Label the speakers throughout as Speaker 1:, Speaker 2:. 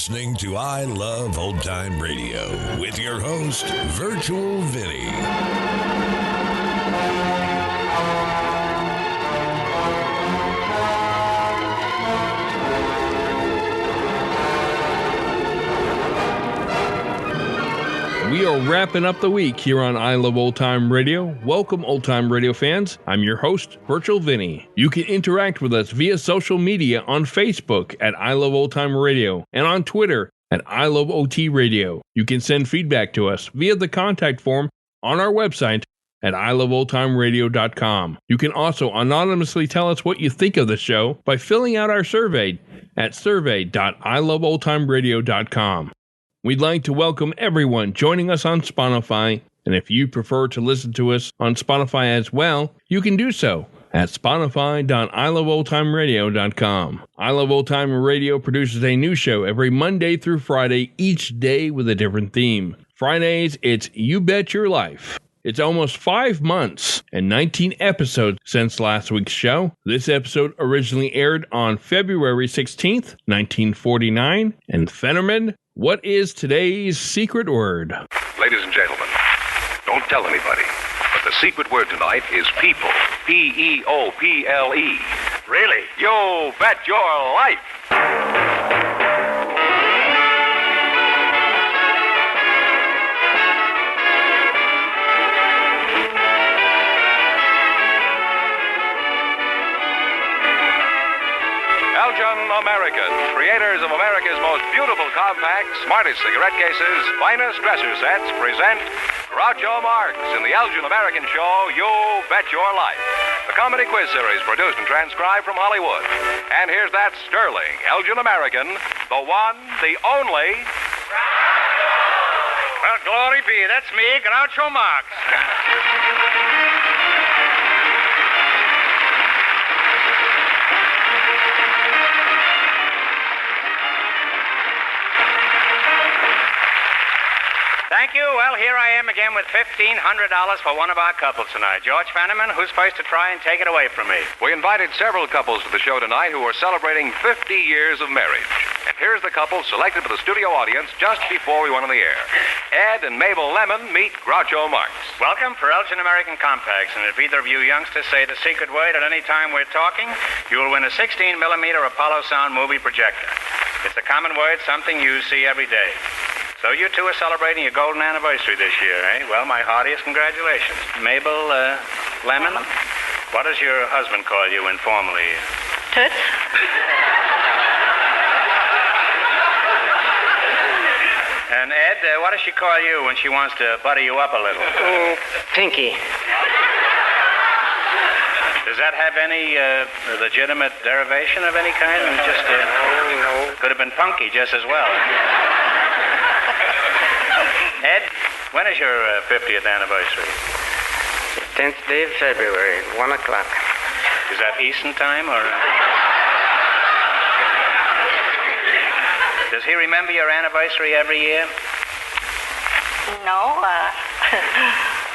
Speaker 1: listening to I Love Old Time Radio with your host, Virtual Vinny.
Speaker 2: We are wrapping up the week here on I Love Old Time Radio. Welcome, Old Time Radio fans. I'm your host, Virtual Vinny. You can interact with us via social media on Facebook at I Love Old Time Radio and on Twitter at I Love OT Radio. You can send feedback to us via the contact form on our website at iloveoldtimeradio.com. You can also anonymously tell us what you think of the show by filling out our survey at survey.iloveoldtimeradio.com. We'd like to welcome everyone joining us on Spotify, and if you prefer to listen to us on Spotify as well, you can do so at spotify.iloveoldtimeradio.com. I Love Old Time Radio produces a new show every Monday through Friday, each day with a different theme. Fridays, it's You Bet Your Life. It's almost 5 months and 19 episodes since last week's show. This episode originally aired on February 16th, 1949, and Fennerman, what is today's secret word?
Speaker 3: Ladies and gentlemen, don't tell anybody, but the secret word tonight is people. P-E-O-P-L-E. Really? You bet your life. American, creators of America's most beautiful compacts, smartest cigarette cases, finest dresser sets, present Groucho Marx in the Elgin American show, You Bet Your Life. The comedy quiz series produced and transcribed from Hollywood. And here's that sterling Elgin American, the one, the only...
Speaker 4: Well, glory be, that's me, Groucho Marx. Thank you. Well, here I am again with $1,500 for one of our couples tonight. George Fenneman, who's supposed to try and take it away from me?
Speaker 3: We invited several couples to the show tonight who are celebrating 50 years of marriage. And here's the couple selected for the studio audience just before we went on the air. Ed and Mabel Lemon meet Groucho Marx.
Speaker 4: Welcome for Elgin American Compacts. And if either of you youngsters say the secret word at any time we're talking, you will win a 16-millimeter Apollo sound movie projector. It's a common word, something you see every day. So you two are celebrating your golden anniversary this year, eh? Well, my heartiest congratulations. Mabel, Lemon, what does your husband call you informally?
Speaker 5: Toots.
Speaker 4: And Ed, what does she call you when she wants to butter you up a little?
Speaker 5: Pinky.
Speaker 4: Does that have any legitimate derivation of any kind? Just
Speaker 5: No.
Speaker 4: could have been Punky just as well. Ed, when is your 50th anniversary?
Speaker 5: 10th day of February, 1 o'clock.
Speaker 4: Is that Eastern time, or... Does he remember your anniversary every year?
Speaker 5: No,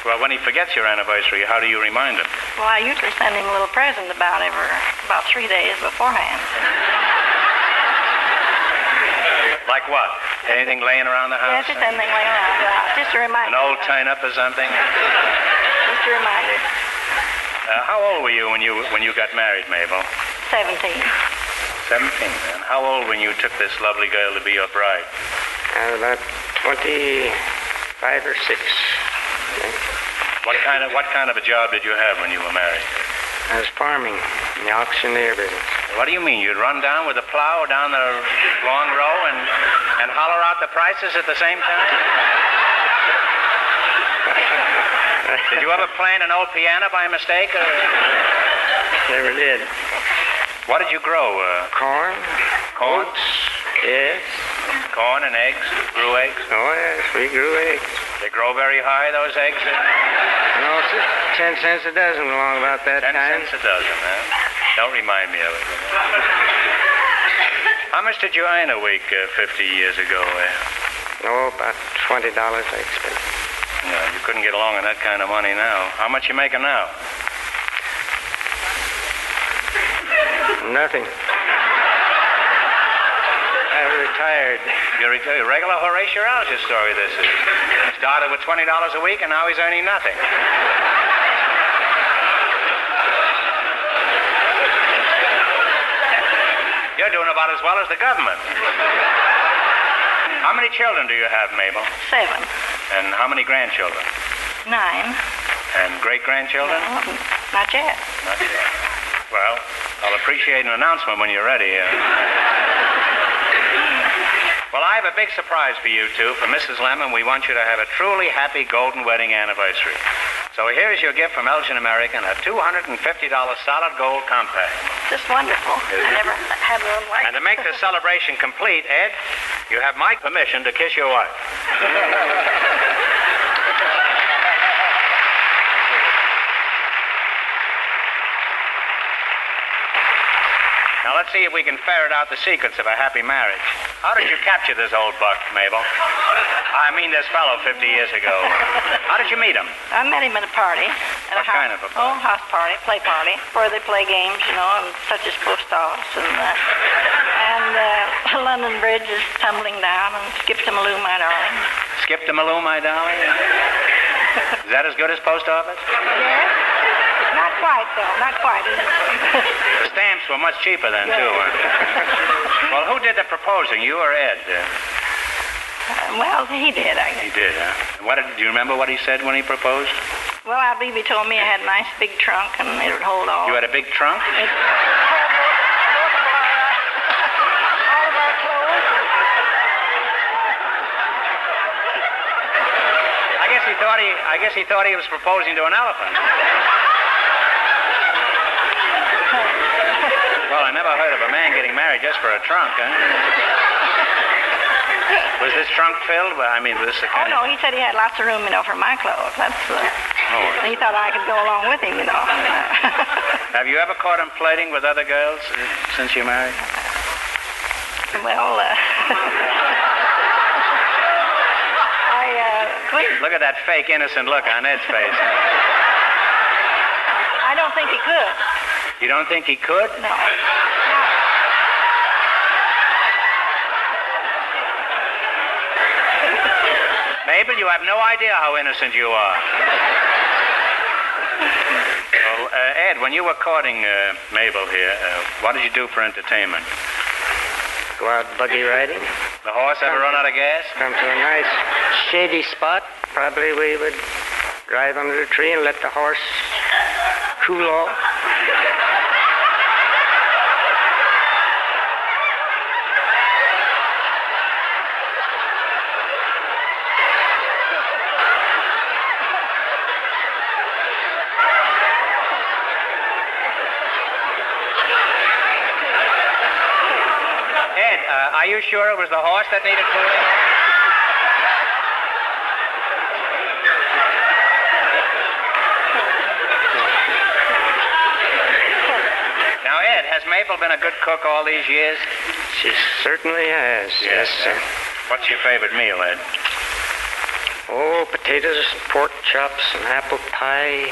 Speaker 4: Well, when he forgets your anniversary, how do you remind him?
Speaker 5: well, I usually send him a little present about 3 days beforehand.
Speaker 4: Like what? Anything laying around the house?
Speaker 5: Yes, just anything laying around the house. Just a reminder.
Speaker 4: An old turn-up or something?
Speaker 5: Just a reminder.
Speaker 4: How old were you when you got married, Mabel?
Speaker 5: 17.
Speaker 4: 17. And how old when you took this lovely girl to be your bride?
Speaker 5: About 25 or 6.
Speaker 4: What kind of a job did you have when you were married?
Speaker 5: I was farming in the auctioneer business.
Speaker 4: What do you mean? You'd run down with a plow down the long row and holler out the prices at the same time? Did you ever play an old piano by mistake? Or...
Speaker 5: Never did.
Speaker 4: What did you grow?
Speaker 5: Corn.
Speaker 4: Corn?
Speaker 5: Oats. Yes.
Speaker 4: Corn and eggs? Grew eggs?
Speaker 5: Oh, yes, we grew eggs.
Speaker 4: They grow very high, those eggs?
Speaker 5: No, it's 10 cents a dozen along about that
Speaker 4: 10
Speaker 5: time.
Speaker 4: cents a dozen, huh? Don't remind me of it. How much did you earn a week 50 years ago?
Speaker 5: Oh, about $20, I expect.
Speaker 4: No, you couldn't get along on that kind of money now. How much you making now?
Speaker 5: Nothing.
Speaker 6: Retired.
Speaker 4: You're a regular Horatio Alger story, this is. Started with $20 a week, and now he's earning nothing. You're doing about as well as the government. How many children do you have, Mabel?
Speaker 5: 7.
Speaker 4: And how many grandchildren?
Speaker 5: 9.
Speaker 4: And great-grandchildren?
Speaker 5: No, not yet.
Speaker 4: Not yet. Well, I'll appreciate an announcement when you're ready. Well, I have a big surprise for you two. For Mrs. Lemon, we want you to have a truly happy golden wedding anniversary. So here's your gift from Elgin American, a $250 solid gold compact.
Speaker 5: Just wonderful. I never had one like
Speaker 4: And to make this celebration complete, Ed, you have my permission to kiss your wife. Now, let's see if we can ferret out the secrets of a happy marriage. How did you capture this old buck, Mabel? I mean this fellow 50 years ago. How did you meet him?
Speaker 5: I met him at a party. At
Speaker 4: What kind of a party?
Speaker 5: Oh, house party, play party, where they play games, and such as post office. And London Bridge is tumbling down, and skip to Maloo, my darling.
Speaker 4: Skip to Maloo, my darling? Is that as good as post office?
Speaker 5: Yes. Not quite, though. Not quite.
Speaker 4: The stamps were much cheaper then, too, weren't they? Well, who did the proposing, you or Ed?
Speaker 5: Well, he did, I guess.
Speaker 4: He did, huh? Do you remember what he said when he proposed?
Speaker 5: Well, I believe he told me I had a nice big trunk, and it would hold all.
Speaker 4: You had a big trunk?
Speaker 5: It would hold all of our clothes.
Speaker 4: I guess he thought he was proposing to an elephant. Well, I never heard of a man getting married just for a trunk, huh? Was this trunk filled? Well, I mean, was this the kind
Speaker 5: Oh, no, he said he had lots of room, for my clothes. That's, and he thought I could go along with him,
Speaker 4: Have you ever caught him flirting with other girls since you married?
Speaker 5: Well,
Speaker 4: Look at that fake, innocent look on Ed's face.
Speaker 5: I don't think he could.
Speaker 4: You don't think he could?
Speaker 5: No.
Speaker 4: Mabel, you have no idea how innocent you are. Well, Ed, when you were courting Mabel here, what did you do for entertainment?
Speaker 6: Go out buggy riding.
Speaker 4: The horse ever run out of gas?
Speaker 6: Come to a nice shady spot. Probably we would drive under a tree and let the horse cool off.
Speaker 4: Ed, are you sure it was the horse that needed cooling off? Now, Ed, has Mabel been a good cook all these years?
Speaker 6: She certainly has. Yes, sir.
Speaker 4: What's your favorite meal, Ed?
Speaker 6: Oh, potatoes, pork chops, and apple pie.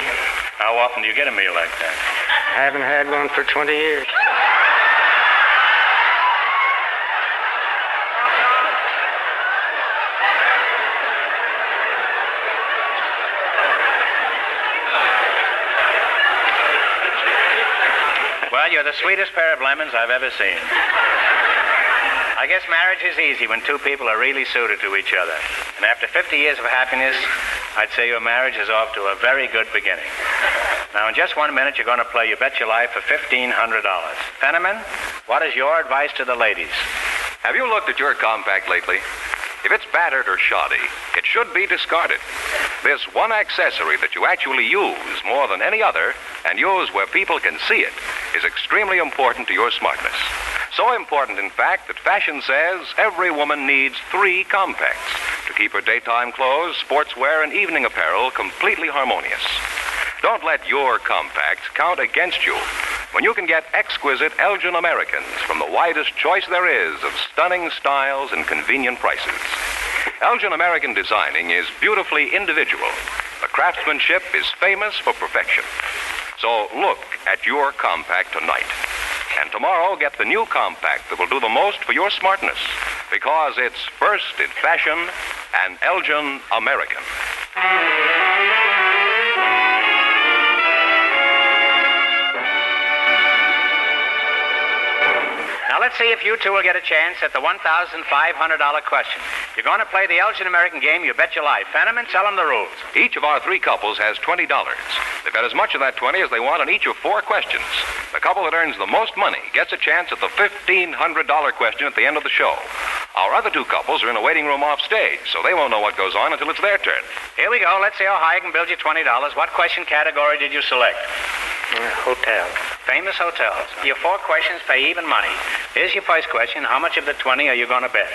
Speaker 4: How often do you get a meal like that?
Speaker 6: I haven't had one for 20 years.
Speaker 4: Well, you're the sweetest pair of lemons I've ever seen. I guess marriage is easy when two people are really suited to each other. And after 50 years of happiness, I'd say your marriage is off to a very good beginning. Now, in just 1 minute, you're going to play You Bet Your Life for $1,500. Fenneman, what is your advice to the ladies?
Speaker 3: Have you looked at your compact lately? If it's battered or shoddy, it should be discarded. This one accessory that you actually use more than any other, and use where people can see it, is extremely important to your smartness. So important, in fact, that fashion says every woman needs 3 compacts to keep her daytime clothes, sportswear, and evening apparel completely harmonious. Don't let your compacts count against you when you can get exquisite Elgin Americans from the widest choice there is of stunning styles and convenient prices. Elgin American designing is beautifully individual. The craftsmanship is famous for perfection. So look at your compact tonight. And tomorrow, get the new compact that will do the most for your smartness. Because it's first in fashion and Elgin American.
Speaker 4: Now, let's see if you two will get a chance at the $1,500 question. You're going to play the Elgin American game, You Bet Your Life. Fenham, and tell them the rules.
Speaker 3: Each of our three couples has $20. They bet as much of that 20 as they want on each of 4 questions. The couple that earns the most money gets a chance at the $1,500 question at the end of the show. Our other 2 couples are in a waiting room off stage, so they won't know what goes on until it's their turn.
Speaker 4: Here we go. Let's see how high I can build you $20. What question category did you select?
Speaker 6: Hotel.
Speaker 4: Famous hotels. Your 4 questions pay even money. Here's your first question. How much of the 20 are you going to bet?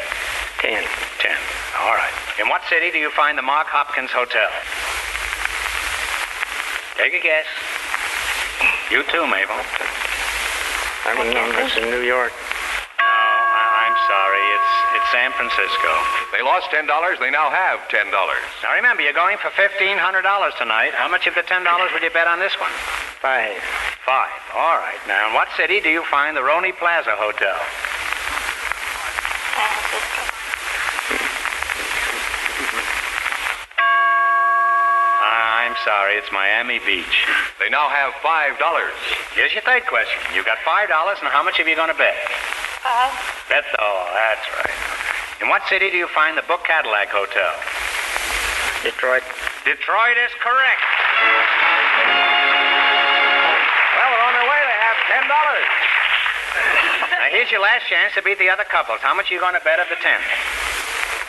Speaker 6: 10.
Speaker 4: 10. All right. In what city do you find the Mark Hopkins Hotel? Take a guess. You too, Mabel.
Speaker 6: I don't know. It's in New York.
Speaker 4: No, I'm sorry. It's San Francisco.
Speaker 3: They lost $10. They now have $10.
Speaker 4: Now remember, you're going for $1,500 tonight. How much of the $10 would you bet on this one?
Speaker 6: 5.
Speaker 4: 5. All right. Now, in what city do you find the Roney Plaza Hotel?
Speaker 5: San Francisco.
Speaker 4: I'm sorry. It's Miami Beach.
Speaker 3: They now have $5.
Speaker 4: Here's your third question. You got $5, and how much are you going to bet?
Speaker 5: 5.
Speaker 4: Bet, that's right. In what city do you find the Book Cadillac Hotel?
Speaker 6: Detroit.
Speaker 4: Detroit is correct. Well, they're on their way. They have $10. Now, here's your last chance to beat the other couples. How much are you going to bet of the 10?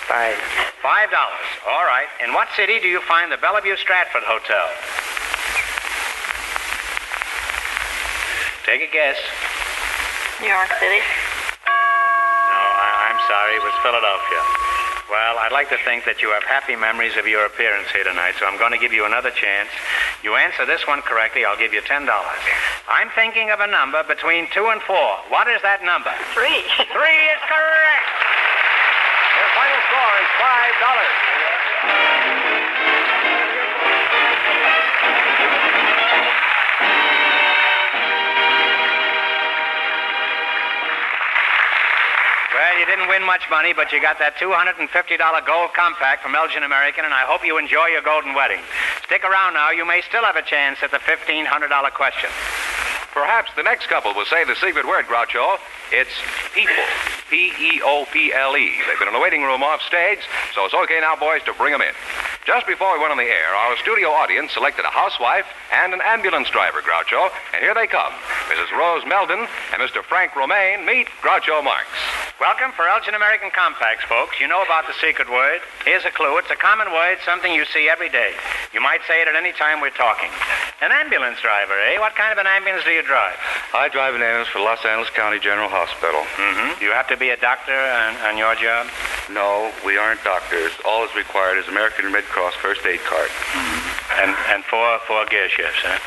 Speaker 6: 5.
Speaker 4: $5. All right. In what city do you find the Bellevue Stratford Hotel? Take a guess.
Speaker 5: New York City.
Speaker 4: No, I'm sorry. It was Philadelphia. Well, I'd like to think that you have happy memories of your appearance here tonight, so I'm going to give you another chance. You answer this one correctly, I'll give you $10. I'm thinking of a number between 2 and 4. What is that number?
Speaker 5: 3.
Speaker 4: 3 is correct.
Speaker 3: Their final score is $5.
Speaker 4: Well, you didn't win much money, but you got that $250 gold compact from Elgin American, and I hope you enjoy your golden wedding. Stick around now. You may still have a chance at the $1,500 question.
Speaker 3: Perhaps the next couple will say the secret word, Groucho. It's people. P-E-O-P-L-E. They've been in a waiting room off stage, so it's okay now, boys, to bring them in. Just before we went on the air, our studio audience selected a housewife and an ambulance driver, Groucho, and here they come. Mrs. Rose Meldon and Mr. Frank Romaine. Meet Groucho Marx.
Speaker 4: Welcome for Elgin American Compacts, folks. You know about the secret word. Here's a clue. It's a common word, something you see every day. You might say it at any time we're talking. An ambulance driver, eh? What kind of an ambulance do you drive?
Speaker 7: I drive an ambulance for Los Angeles County General Hospital.
Speaker 4: Mm-hmm. Do you have to be a doctor on your job?
Speaker 7: No, we aren't doctors. All is required is American Red Cross first aid card.
Speaker 4: Mm-hmm. And four gear shifts, huh?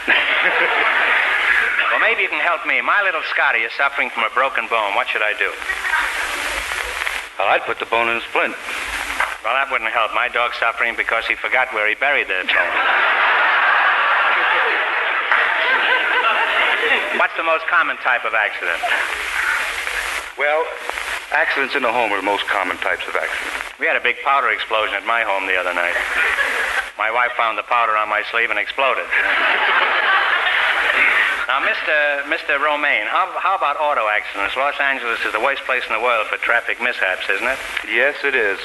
Speaker 4: Well, maybe you can help me. My little Scotty is suffering from a broken bone. What should I do?
Speaker 7: Well, I'd put the bone in a splint.
Speaker 4: Well, that wouldn't help. My dog's suffering because he forgot where he buried the bone. What's the most common type of accident?
Speaker 7: Well, accidents in the home are the most common types of accidents.
Speaker 4: We had a big powder explosion at my home the other night. My wife found the powder on my sleeve and exploded. Now, Mr. Romaine, how about auto accidents? Los Angeles is the worst place in the world for traffic mishaps, isn't it?
Speaker 7: Yes, it is.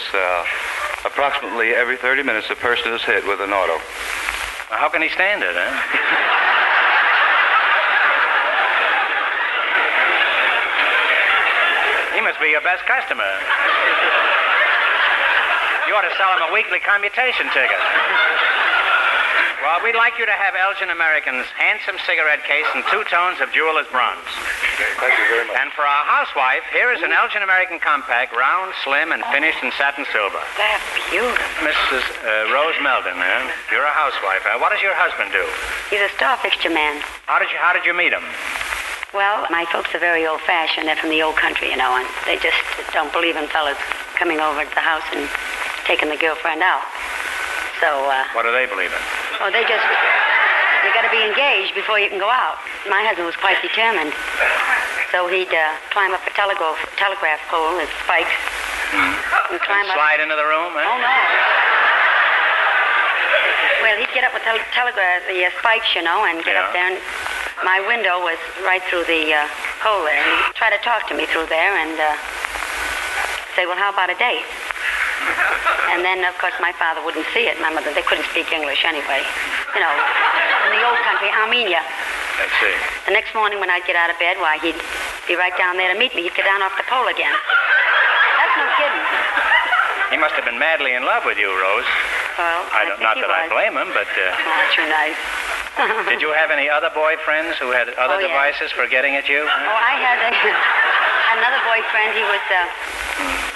Speaker 7: Approximately every 30 minutes, a person is hit with an auto.
Speaker 4: Well, how can he stand it, huh? He must be your best customer. You ought to sell him a weekly commutation ticket. Well, we'd like you to have Elgin American's handsome cigarette case in 2 tones of jeweler's bronze.
Speaker 7: Thank you very much.
Speaker 4: And for our housewife, here is an Elgin American compact, round, slim, and finished in satin silver.
Speaker 5: That's beautiful.
Speaker 4: Mrs. Rose Meldon, huh? You're a housewife, huh? What does your husband do?
Speaker 8: He's a store fixture man.
Speaker 4: How did you meet him?
Speaker 8: Well, my folks are very old-fashioned. They're from the old country, you know, and they just don't believe in fellas coming over to the house and taking the girlfriend out. So,
Speaker 4: What do they believe in?
Speaker 8: Oh, you got to be engaged before you can go out. my husband was quite determined. So he'd climb up a telegraph pole with spikes and climb up.
Speaker 4: Slide into the room, eh?
Speaker 8: Oh, no. Well, he'd get up with the spikes, you know, and get up there. And my window was right through the hole there. And he'd try to talk to me through there and say, well, how about a date? And then, of course, my father wouldn't see it. My mother, they couldn't speak English anyway. You know, in the old country, Armenia.
Speaker 4: I see.
Speaker 8: The next morning when I'd get out of bed, why, he'd be right down there to meet me. He'd get down off the pole again. That's no kidding.
Speaker 4: He must have been madly in love with you, Rose.
Speaker 8: Well,
Speaker 4: not that I blame him, but...
Speaker 8: Oh, too nice.
Speaker 4: Did you have any other boyfriends who had other devices for getting at you?
Speaker 8: Oh, I had another boyfriend. He was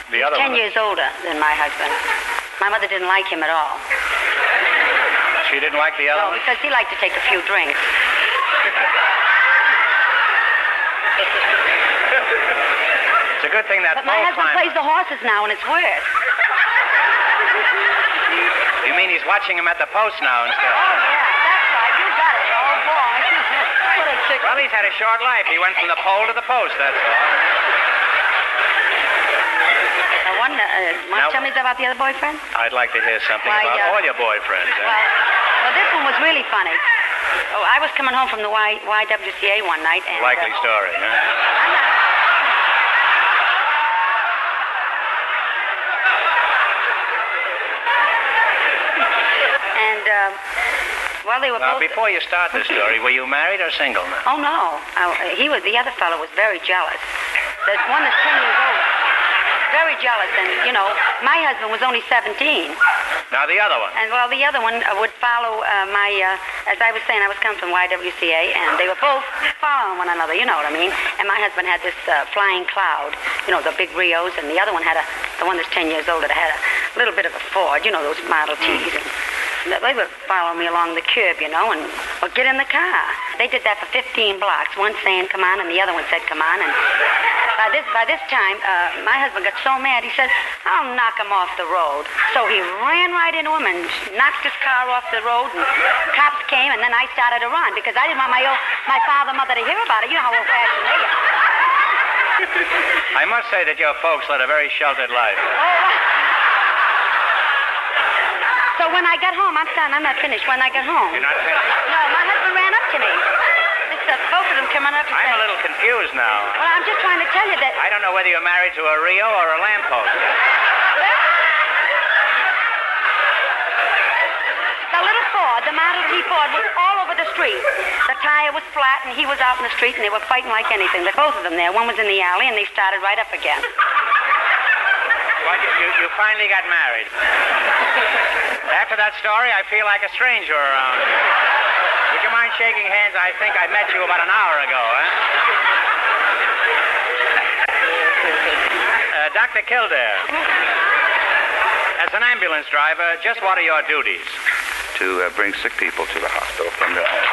Speaker 8: 10 years older than my husband. My mother didn't like him at all.
Speaker 4: She didn't like the other one?
Speaker 8: No, because he liked to take a few drinks.
Speaker 4: It's a good thing that
Speaker 8: But my husband plays the horses now, and it's worse.
Speaker 4: You mean he's watching him at the post now instead?
Speaker 8: Oh, yeah, that's right. You got it. Oh, boy. What a chick.
Speaker 4: Well, he's had a short life. He went from the pole to the post, that's all.
Speaker 8: Tell me about the other boyfriend?
Speaker 4: I'd like to hear something about all your boyfriends.
Speaker 8: Well, this one was really funny. Oh, I was coming home from the YWCA one night, and...
Speaker 4: Likely story, huh?
Speaker 8: And, well, they were both...
Speaker 4: Before you start this story, were you married or single now?
Speaker 8: Oh, no. The other fellow was very jealous. The one that's 10 years older. Very jealous, and, you know, my husband was only 17.
Speaker 4: Now, the other one?
Speaker 8: And, well, the other one would follow as I was saying, I was coming from YWCA, and they were both following one another, you know what I mean? And my husband had this flying cloud, you know, the big Rios, and the other one had the one that's 10 years older, that had a little bit of a Ford, you know, those Model Ts. And they would follow me along the curb, you know, and get in the car. They did that for 15 blocks, one saying, come on, and the other one said, come on, and... By this time, my husband got so mad, he said, I'll knock him off the road. So he ran right into him and knocked his car off the road, and cops came, and then I started to run, because I didn't want my father and mother to hear about it. You know how old-fashioned they are.
Speaker 4: I must say that your folks led a very sheltered life.
Speaker 8: So when I got home, I'm not finished. When I got home...
Speaker 4: You're not finished?
Speaker 8: No, my husband ran up to me. Both of them coming up and
Speaker 4: I'm a little confused now.
Speaker 8: Well, I'm just trying to tell you that...
Speaker 4: I don't know whether you're married to a Rio or a lamppost.
Speaker 8: The little Ford, the Model T Ford, was all over the street. The tire was flat, and he was out in the street, and they were fighting like anything. Both of them there. One was in the alley, and they started right up again.
Speaker 4: Well, you finally got married. After that story, I feel like a stranger around. Would you mind shaking hands? I think I met you about an hour ago, huh? Dr. Kildare, as an ambulance driver, just what are your duties?
Speaker 7: To bring sick people to the hospital from their home.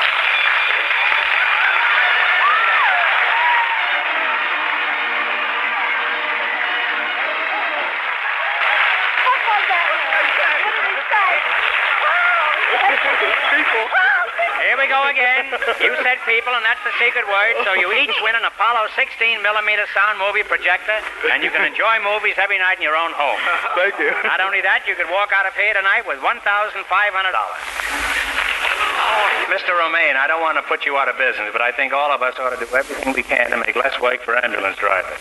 Speaker 4: Here we go again. You said people, and that's the secret word. So you each win an Apollo 16mm sound movie projector, and you can enjoy movies every night in your own home.
Speaker 7: Thank you.
Speaker 4: Not only that, you could walk out of here tonight with $1,500. Mr. Romaine, I don't want to put you out of business, but I think all of us ought to do everything we can to make less work for ambulance drivers.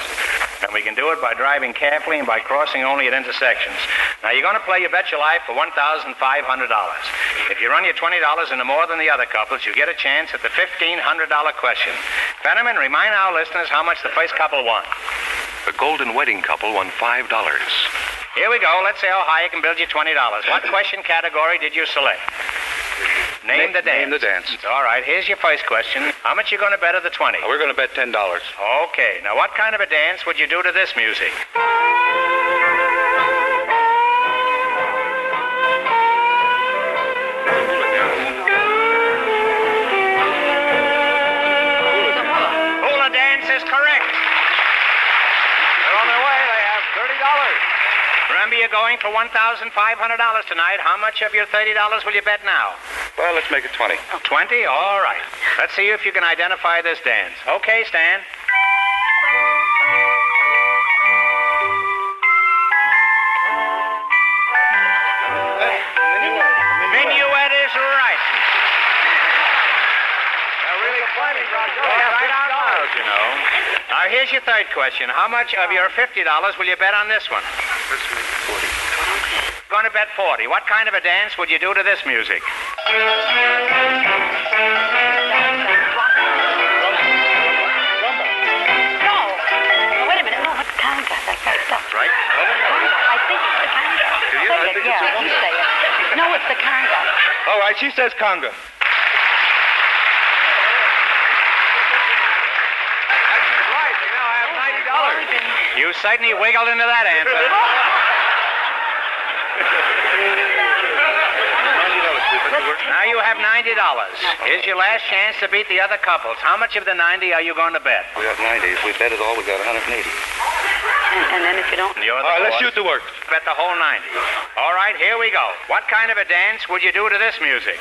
Speaker 4: And we can do it by driving carefully and by crossing only at intersections. Now, you're going to play You Bet Your Life for $1,500. If you run your $20 into more than the other couples, you get a chance at the $1,500 question. Fenneman, remind our listeners how much the first couple won.
Speaker 7: The golden wedding couple won $5.
Speaker 4: Here we go. Let's see how high you can build your $20. What question category did you select? Name the dance.
Speaker 7: Name the dance.
Speaker 4: All right, here's your first question. How much you going to bet of the 20?
Speaker 7: We're going to bet $10.
Speaker 4: Okay. Now, what kind of a dance would you do to this music? Hula dance is correct. They're on their way. They have $30. Remember, you're going for $1,500 tonight. How much of your $30 will you bet now?
Speaker 7: Well, let's make it 20.
Speaker 4: 20? All right. Let's see if you can identify this dance. Okay, Stan. Minuet is right. They're really funny, right out loud, you know. Now, here's your third question. How much of your $50 will you bet on this one?
Speaker 7: Let's make it 40.
Speaker 4: Going to bet 40. What kind of a dance would you do to this music?
Speaker 5: No. Oh, wait a minute. No, what's conga? That's stuff.
Speaker 7: Right?
Speaker 5: I think it's the conga.
Speaker 7: Do you?
Speaker 5: Say
Speaker 7: I
Speaker 5: it.
Speaker 7: think
Speaker 5: Yeah,
Speaker 7: it's
Speaker 5: you say it. No, it's the conga.
Speaker 7: All right, she says conga.
Speaker 4: Right, you now have $90. You certainly wiggled into that answer. Now you have $90. Here's your last chance to beat the other couples. How much of the 90 are you going to bet?
Speaker 7: We got 90. If we bet it all, we got 180.
Speaker 8: And then if you don't...
Speaker 4: You're the
Speaker 7: All right, let's
Speaker 4: boss.
Speaker 7: shoot the work.
Speaker 4: Bet the whole 90. All right, here we go. What kind of a dance would you do to this music?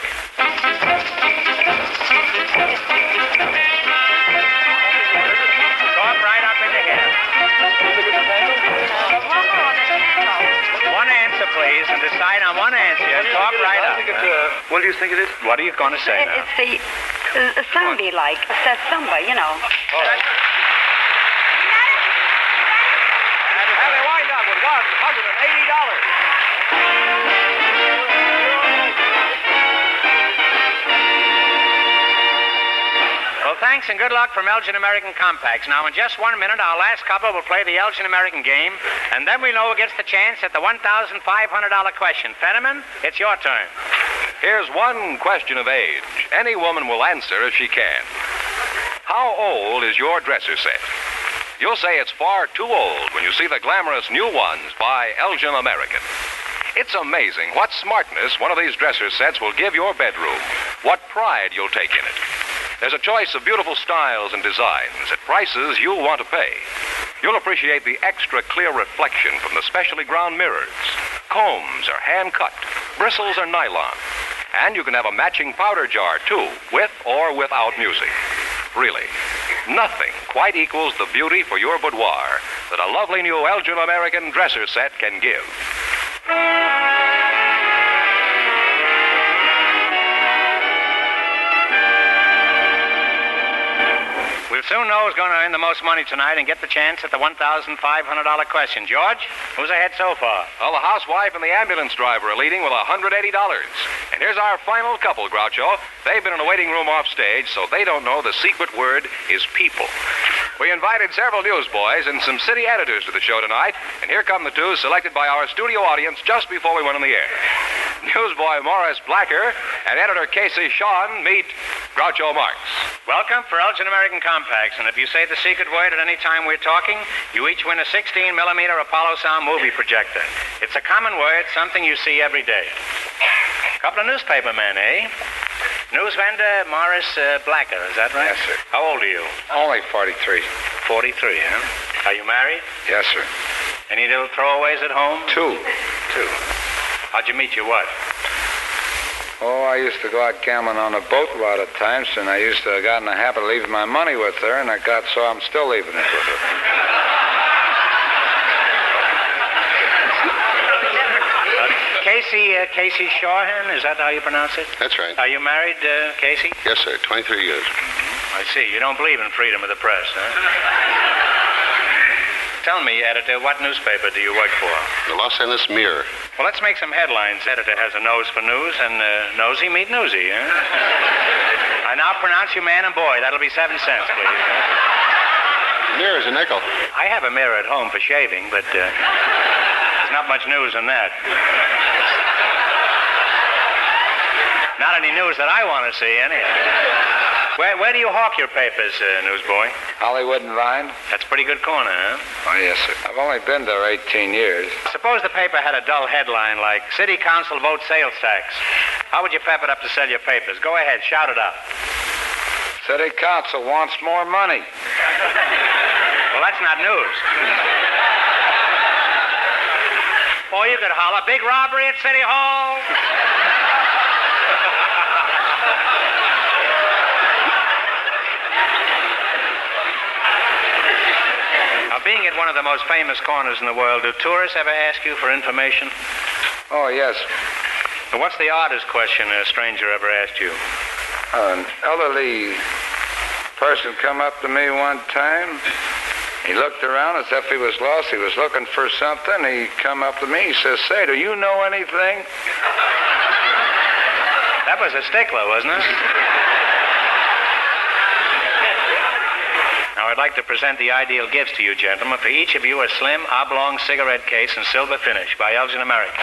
Speaker 4: Talk right up in the hair. One answer, please, and decide on one answer. Talk right up.
Speaker 7: What do you think it is?
Speaker 4: What are you going to say now?
Speaker 8: It's the Sambi-like. It's that samba, you know.
Speaker 3: And they wind up with $180.
Speaker 4: Well, thanks and good luck from Elgin American Compacts. Now, in just 1 minute, our last couple will play the Elgin American game, and then we know who gets the chance at the $1,500 question. Fenneman, it's your turn.
Speaker 3: Here's one question of age. Any woman will answer if she can. How old is your dresser set? You'll say it's far too old when you see the glamorous new ones by Elgin American. It's amazing what smartness one of these dresser sets will give your bedroom, what pride you'll take in it. There's a choice of beautiful styles and designs at prices you'll want to pay. You'll appreciate the extra clear reflection from the specially ground mirrors. Combs are hand-cut, bristles are nylon. And you can have a matching powder jar, too, with or without music. Really, nothing quite equals the beauty for your boudoir that a lovely new Elgin American dresser set can give.
Speaker 4: We'll soon know who's going to earn the most money tonight and get the chance at the $1,500 question. George, who's ahead so far?
Speaker 3: Well, the housewife and the ambulance driver are leading with $180. And here's our final couple, Groucho. They've been in a waiting room off stage, so they don't know the secret word is people. We invited several newsboys and some city editors to the show tonight, and here come the two selected by our studio audience just before we went on the air. Newsboy Morris Blacker and editor Casey Shawn meet Groucho Marx.
Speaker 4: Welcome for Elgin American Compacts, and if you say the secret word at any time we're talking, you each win a 16-millimeter Apollo Sound movie projector. It's a common word, something you see every day. Couple of newspaper men, eh? News vendor Morris Blacker, is that right?
Speaker 7: Yes, sir.
Speaker 4: How old are you?
Speaker 7: Only 43.
Speaker 4: 43, huh? Are you married?
Speaker 7: Yes, sir.
Speaker 4: Any little throwaways at home?
Speaker 7: Two.
Speaker 4: How'd you meet your wife?
Speaker 9: Oh, I used to go out gambling on a boat a lot of times, and I used to got in the habit of leaving my money with her, and I got so I'm still leaving it with her.
Speaker 4: Casey Shawhan, is that how you pronounce it?
Speaker 10: That's right.
Speaker 4: Are you married, Casey?
Speaker 10: Yes, sir. 23 years.
Speaker 4: I see. You don't believe in freedom of the press, huh? Tell me, editor, what newspaper do you work for?
Speaker 10: The Los Angeles Mirror.
Speaker 4: Well, let's make some headlines. Editor has a nose for news, and nosy meet newsy, huh? I now pronounce you man and boy. That'll be 7 cents, please.
Speaker 10: The mirror's a nickel.
Speaker 4: I have a mirror at home for shaving, but there's not much news in that. Not any news that I want to see, anyhow. Where do you hawk your papers, newsboy?
Speaker 9: Hollywood and Vine?
Speaker 4: That's a pretty good corner, huh?
Speaker 9: Oh, yes, sir. I've only been there 18 years.
Speaker 4: Suppose the paper had a dull headline like, City Council votes sales tax. How would you pep it up to sell your papers? Go ahead, shout it up.
Speaker 9: City Council wants more money.
Speaker 4: Well, that's not news. Or you could holler, big robbery at City Hall. Being at one of the most famous corners in the world, do tourists ever ask you for information?
Speaker 9: Oh, yes.
Speaker 4: Well, what's the oddest question a stranger ever asked you?
Speaker 9: An elderly person come up to me one time. He looked around as if he was lost. He was looking for something. He come up to me. He says, "Say, do you know anything?"
Speaker 4: That was a stickler, wasn't it? Now, I'd like to present the ideal gifts to you, gentlemen. For each of you, a slim, oblong cigarette case in silver finish by Elgin American.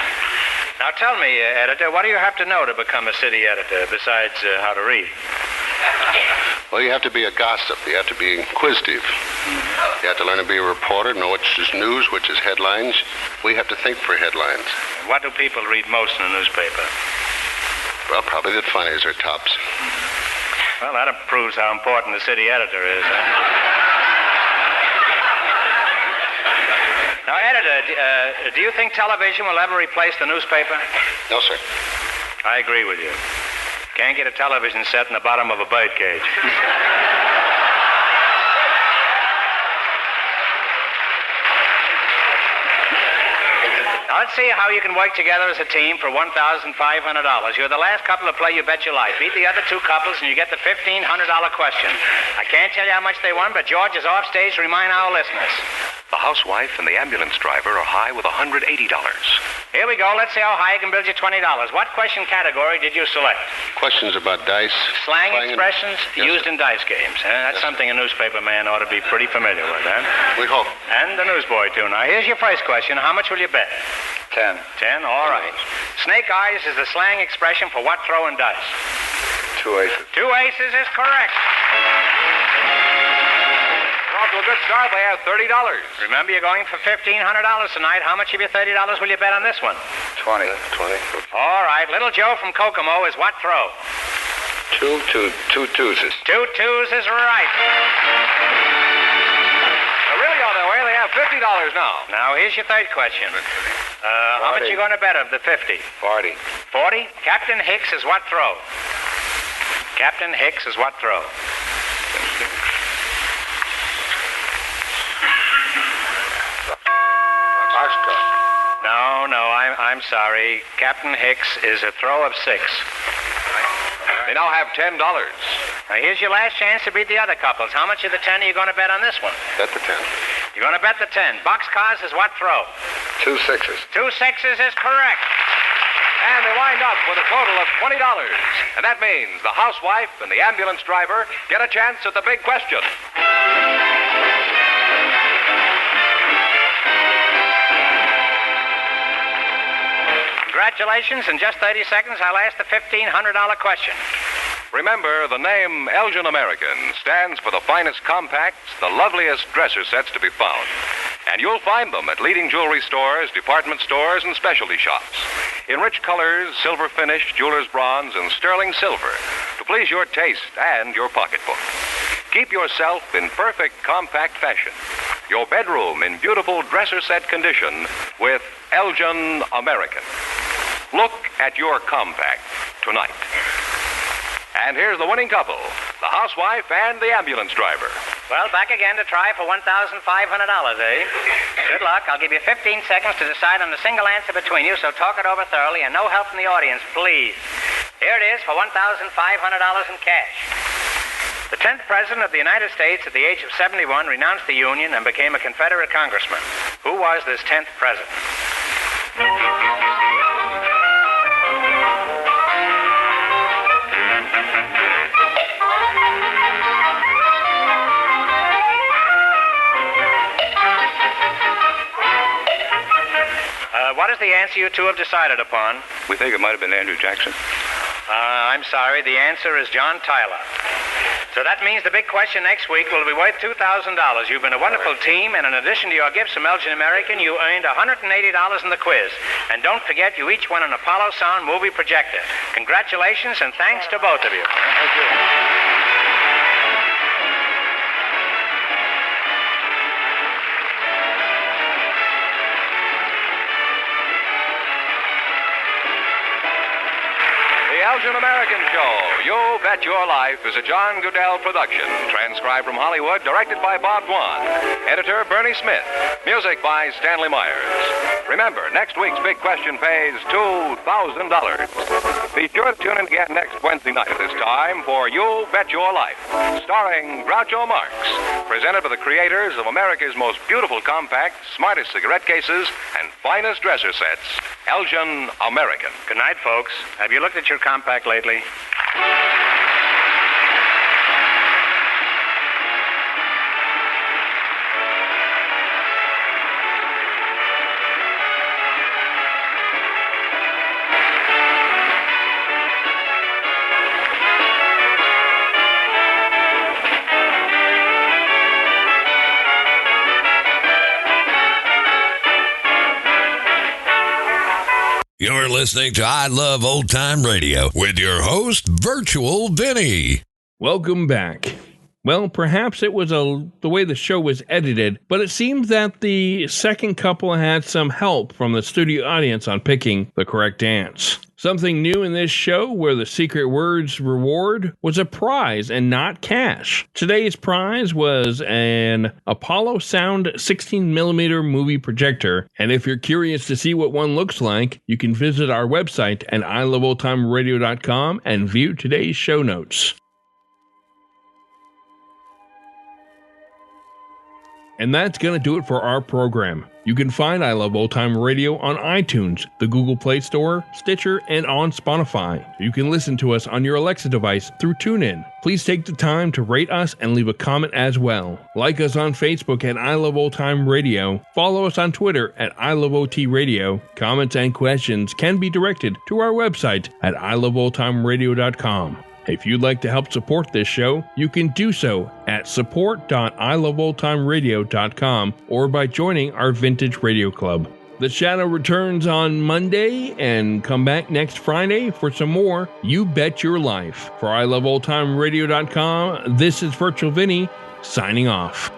Speaker 4: Now, tell me, editor, what do you have to know to become a city editor besides how to read?
Speaker 10: Well, you have to be a gossip. You have to be inquisitive. You have to learn to be a reporter, know which is news, which is headlines. We have to think for headlines.
Speaker 4: What do people read most in a newspaper?
Speaker 10: Well, probably the funnies are tops.
Speaker 4: Well, that proves how important the city editor is, huh? Now, editor, do you think television will ever replace the newspaper?
Speaker 10: No, sir.
Speaker 4: I agree with you. Can't get a television set in the bottom of a bird cage. Now, let's see how you can work together as a team for $1,500. You're the last couple to play You Bet Your Life. Beat the other two couples, and you get the $1,500 question. I can't tell you how much they won, but George is off stage to remind our listeners.
Speaker 3: The housewife and the ambulance driver are high with $180.
Speaker 4: Here we go. Let's see how high I can build you $20. What question category did you select?
Speaker 10: Questions about dice.
Speaker 4: Slang expressions used in dice games. That's something a newspaper man ought to be pretty familiar with, huh?
Speaker 10: We hope.
Speaker 4: And the newsboy, too. Now, here's your first question. How much will you bet?
Speaker 9: 10.
Speaker 4: 10? All right. Snake eyes is the slang expression for what throw in dice?
Speaker 9: 2 aces.
Speaker 4: 2 aces is correct.
Speaker 3: Off to a good start. They have $30.
Speaker 4: Remember, you're going for $1,500 tonight. How much of your $30 will you bet on this one?
Speaker 9: 20.
Speaker 10: 20.
Speaker 4: All right. Little Joe from Kokomo is what throw?
Speaker 9: 2 twos.
Speaker 4: 2 twos is right.
Speaker 3: They're really on their way. They have $50 now.
Speaker 4: Now, here's your third question. How much are you going to bet of the 50?
Speaker 9: 40.
Speaker 4: 40? Captain Hicks is what throw? Captain Hicks is what throw? No, I'm sorry. Captain Hicks is a throw of 6.
Speaker 3: They now have $10.
Speaker 4: Now, here's your last chance to beat the other couples. How much of the 10 are you going to bet on this one?
Speaker 10: Bet the 10.
Speaker 4: You're going to bet the 10. Boxcars is what throw?
Speaker 9: 2 sixes.
Speaker 4: 2 sixes is correct.
Speaker 3: And they wind up with a total of $20. And that means the housewife and the ambulance driver get a chance at the big question.
Speaker 4: Congratulations. In just 30 seconds, I'll ask the $1,500 question.
Speaker 3: Remember, the name Elgin American stands for the finest compacts, the loveliest dresser sets to be found. And you'll find them at leading jewelry stores, department stores, and specialty shops. In rich colors, silver finish, jeweler's bronze, and sterling silver to please your taste and your pocketbook. Keep yourself in perfect compact fashion. Your bedroom in beautiful dresser set condition with Elgin American. Look at your compact tonight. And here's the winning couple, the housewife and the ambulance driver.
Speaker 4: Well, back again to try for $1,500, eh? Good luck. I'll give you 15 seconds to decide on a single answer between you, so talk it over thoroughly, and no help from the audience, please. Here it is for $1,500 in cash. The 10th President of the United States at the age of 71 renounced the Union and became a Confederate congressman. Who was this 10th President? What is the answer you two have decided upon?
Speaker 7: We think it might have been Andrew Jackson.
Speaker 4: I'm sorry. The answer is John Tyler. So that means the big question next week will be worth $2,000. You've been a wonderful team, and in addition to your gifts from Elgin American, you earned $180 in the quiz. And don't forget, you each won an Apollo Sound movie projector. Congratulations, and thanks to both of you.
Speaker 9: Thank you.
Speaker 3: The Elgin American Show. You Bet Your Life is a John Goodell production. Transcribed from Hollywood, directed by Bob Dwan. Editor Bernie Smith. Music by Stanley Myers. Remember, next week's big question pays $2,000. Be sure to tune in again next Wednesday night at this time for You Bet Your Life, starring Groucho Marx. Presented by the creators of America's most beautiful compact, smartest cigarette cases, and finest dresser sets, Elgin American.
Speaker 4: Good night, folks. Have you looked at your compact lately?
Speaker 1: You're listening to I Love Old Time Radio with your host, Virtual Vinny.
Speaker 2: Welcome back. Well, perhaps it was the way the show was edited, but it seems that the second couple had some help from the studio audience on picking the correct dance. Something new in this show where the secret words reward was a prize and not cash. Today's prize was an Apollo Sound 16mm movie projector, and if you're curious to see what one looks like, you can visit our website at iloveoldtimeradio.com and view today's show notes. And that's going to do it for our program. You can find I Love Old Time Radio on iTunes, the Google Play Store, Stitcher, and on Spotify. You can listen to us on your Alexa device through TuneIn. Please take the time to rate us and leave a comment as well. Like us on Facebook at I Love Old Time Radio. Follow us on Twitter at I Love OT Radio. Comments and questions can be directed to our website at iloveoldtimeradio.com. If you'd like to help support this show, you can do so at support.iloveoldtimeradio.com or by joining our Vintage Radio Club. The Shadow returns on Monday and come back next Friday for some more You Bet Your Life. For iloveoldtimeradio.com, this is Virtual Vinny signing off.